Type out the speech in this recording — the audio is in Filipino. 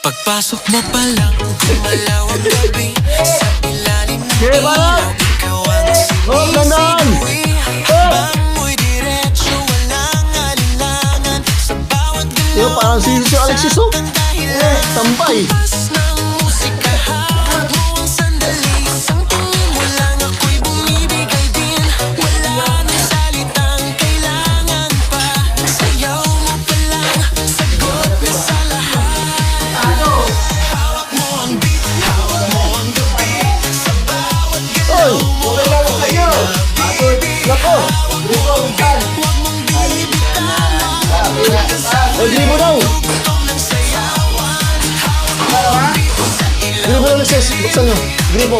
Pagpasok mo pa lang, gumalaw ang gabi. Sa ilalim ng ilaw, ikaw ang sinisigawi. Bango'y diretso, walang alinlangan. Sa bawat galaw, parang si Alexis, oh. Tambay. Pas ng musika, hawak mo ang sandali. Isang tingin mo lang ako'y bumibigay din. Wala nang salitang kailangan pa. Sayaw mo pa lang, sagot na sa lahat. Hawak mo ang beat, hawak mo ang gabi. Sa bawat galaw mo ako'y nabibig. Hawak mo ang beat, huwag mong bibitawan. Gribo daw. Gribo daw, Alexis. Buksan nyo. Gribo.